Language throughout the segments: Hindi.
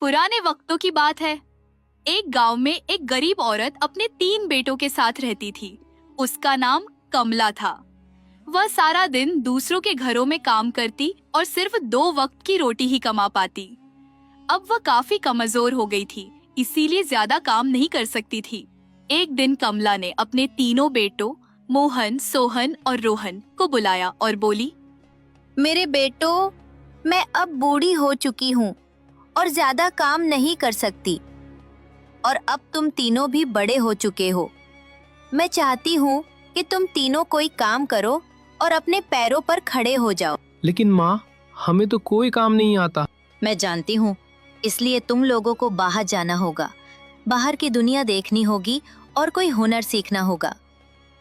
पुराने वक्तों की बात है। एक गांव में एक गरीब औरत अपने 3 बेटों के साथ रहती थी। उसका नाम कमला था। वह सारा दिन दूसरों के घरों में काम करती और सिर्फ 2 वक्त की रोटी ही कमा पाती। अब वह काफी कमजोर हो गई थी, इसीलिए ज्यादा काम नहीं कर सकती थी। एक दिन कमला ने अपने तीनों बेटों मोहन, सोहन और रोहन को बुलाया और बोली, मेरे बेटों, मैं अब बूढ़ी हो चुकी हूँ और ज्यादा काम नहीं कर सकती, और अब तुम तीनों भी बड़े हो चुके हो। मैं चाहती हूँ कि तुम तीनों कोई काम करो और अपने पैरों पर खड़े हो जाओ। लेकिन माँ, हमें तो कोई काम नहीं आता। मैं जानती हूँ, इसलिए तुम लोगों को बाहर जाना होगा, बाहर की दुनिया देखनी होगी और कोई हुनर सीखना होगा।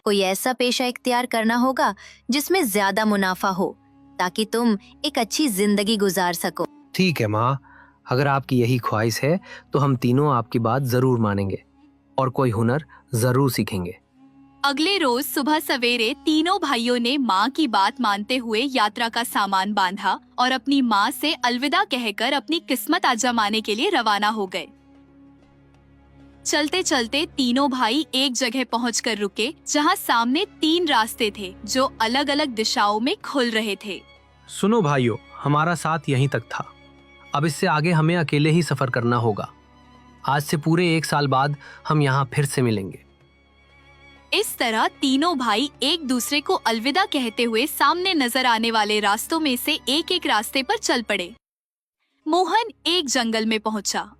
कोई ऐसा पेशा इख्तियार करना होगा जिसमें ज्यादा मुनाफा हो, ताकि तुम एक अच्छी जिंदगी गुजार सको। ठीक है माँ, अगर आपकी यही ख्वाहिश है तो हम तीनों आपकी बात जरूर मानेंगे और कोई हुनर जरूर सीखेंगे। अगले रोज सुबह सवेरे तीनों भाइयों ने माँ की बात मानते हुए यात्रा का सामान बांधा और अपनी माँ से अलविदा कहकर अपनी किस्मत आजमाने के लिए रवाना हो गए। चलते चलते तीनों भाई एक जगह पहुंचकर रुके, जहाँ सामने 3 रास्ते थे जो अलग अलग दिशाओं में खुल रहे थे। सुनो भाइयों, हमारा साथ यहीं तक था। अब इससे आगे हमें अकेले ही सफर करना होगा। आज से पूरे 1 साल बाद हम यहाँ फिर से मिलेंगे। इस तरह तीनों भाई एक दूसरे को अलविदा कहते हुए सामने नजर आने वाले रास्तों में से एक रास्ते पर चल पड़े। मोहन एक जंगल में पहुंचा।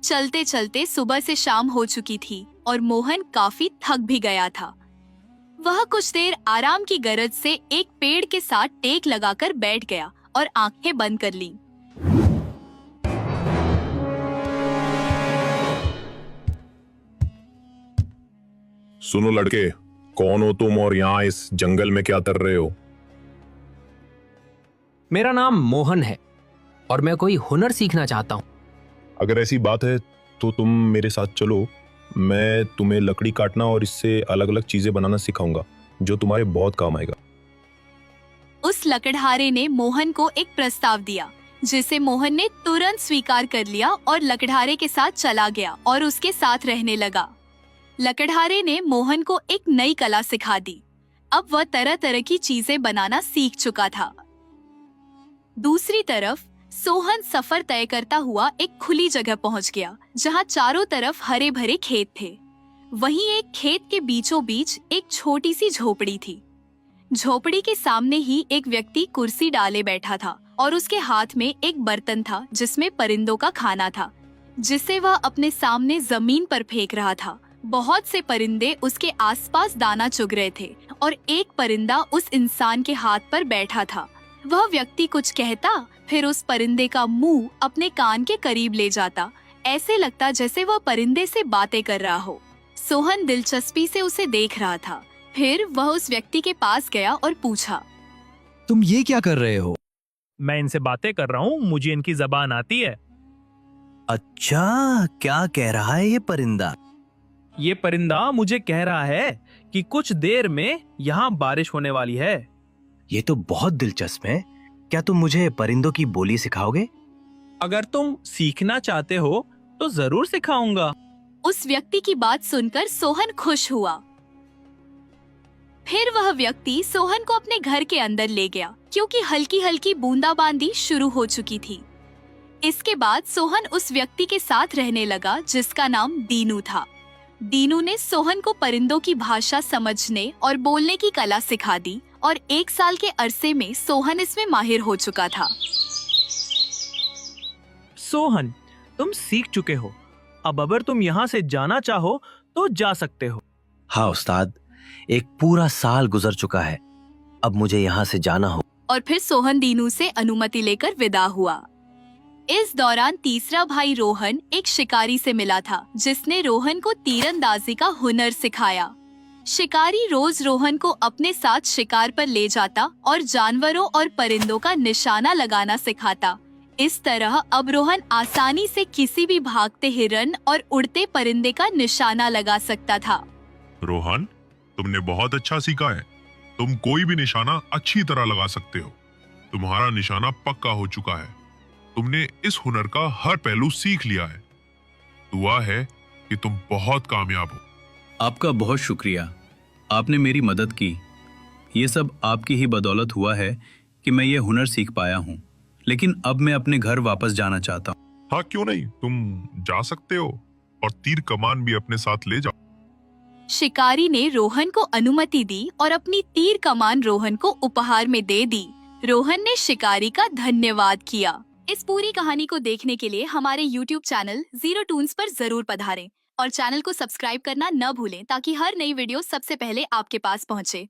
चलते चलते सुबह से शाम हो चुकी थी और मोहन काफी थक भी गया था। वह कुछ देर आराम की गरज से एक पेड़ के साथ टेक लगाकर बैठ गया और आंखें बंद कर लीं। सुनो लड़के, कौन हो तुम और यहाँ इस जंगल में क्या कर रहे हो? मेरा नाम मोहन है और मैं कोई हुनर सीखना चाहता हूँ। अगर ऐसी बात है तो तुम मेरे साथ चलो। मैं तुम्हें लकड़ी काटना और इससे अलग अलग चीजें बनाना सिखाऊंगा, जो तुम्हारे बहुत काम आएगा। उस लकड़हारे ने मोहन को एक प्रस्ताव दिया, जिसे मोहन ने तुरंत स्वीकार कर लिया और लकड़हारे के साथ चला गया और उसके साथ रहने लगा। लकड़हारे ने मोहन को एक नई कला सिखा दी। अब वह तरह तरह की चीजें बनाना सीख चुका था। दूसरी तरफ सोहन सफर तय करता हुआ एक खुली जगह पहुंच गया, जहां चारों तरफ हरे भरे खेत थे। वहीं एक खेत के बीचों बीच एक छोटी सी झोपड़ी थी। झोपड़ी के सामने ही एक व्यक्ति कुर्सी डाले बैठा था और उसके हाथ में एक बर्तन था जिसमें परिंदों का खाना था, जिसे वह अपने सामने जमीन पर फेंक रहा था। बहुत से परिंदे उसके आसपास दाना चुग रहे थे और एक परिंदा उस इंसान के हाथ पर बैठा था। वह व्यक्ति कुछ कहता, फिर उस परिंदे का मुंह अपने कान के करीब ले जाता। ऐसे लगता जैसे वह परिंदे से बातें कर रहा हो। सोहन दिलचस्पी से उसे देख रहा था। फिर वह उस व्यक्ति के पास गया और पूछा, तुम ये क्या कर रहे हो? मैं इनसे बातें कर रहा हूँ, मुझे इनकी जबान आती है। अच्छा, क्या कह रहा है ये परिंदा? ये परिंदा मुझे कह रहा है कि कुछ देर में यहाँ बारिश होने वाली है। ये तो बहुत दिलचस्प है। क्या तुम मुझे परिंदों की बोली सिखाओगे? अगर तुम सीखना चाहते हो तो जरूर सिखाऊंगा। उस व्यक्ति की बात सुनकर सोहन खुश हुआ। फिर वह व्यक्ति सोहन को अपने घर के अंदर ले गया, क्योंकि हल्की हल्की बूंदाबांदी शुरू हो चुकी थी। इसके बाद सोहन उस व्यक्ति के साथ रहने लगा जिसका नाम दीनू था। दीनू ने सोहन को परिंदों की भाषा समझने और बोलने की कला सिखा दी और 1 साल के अरसे में सोहन इसमें माहिर हो चुका था। सोहन, तुम सीख चुके हो। अब अगर तुम यहाँ से जाना चाहो तो जा सकते हो। हाँ उस्ताद, एक पूरा साल गुजर चुका है, अब मुझे यहाँ से जाना हो। और फिर सोहन दीनू से अनुमति लेकर विदा हुआ। इस दौरान तीसरा भाई रोहन एक शिकारी से मिला था, जिसने रोहन को तीरंदाजी का हुनर सिखाया। शिकारी रोज रोहन को अपने साथ शिकार पर ले जाता और जानवरों और परिंदों का निशाना लगाना सिखाता। इस तरह अब रोहन आसानी से किसी भी भागते हिरन और उड़ते परिंदे का निशाना लगा सकता था। रोहन, तुमने बहुत अच्छा सीखा है। तुम कोई भी निशाना अच्छी तरह लगा सकते हो। तुम्हारा निशाना पक्का हो चुका है। तुमने इस हुनर का हर पहलू सीख लिया है। दुआ है कि तुम बहुत कामयाब हो। आपका बहुत शुक्रिया, आपने मेरी मदद की। ये सब आपकी ही बदौलत हुआ है कि मैं ये हुनर सीख पाया हूँ। लेकिन अब मैं अपने घर वापस जाना चाहता हूँ। हाँ, क्यों नहीं, तुम जा सकते हो और तीर कमान भी अपने साथ ले जाओ। शिकारी ने रोहन को अनुमति दी और अपनी तीर कमान रोहन को उपहार में दे दी। रोहन ने शिकारी का धन्यवाद किया। इस पूरी कहानी को देखने के लिए हमारे YouTube चैनल जीरो टून्स पर जरूर पधारें और चैनल को सब्सक्राइब करना न भूलें ताकि हर नई वीडियो सबसे पहले आपके पास पहुंचे।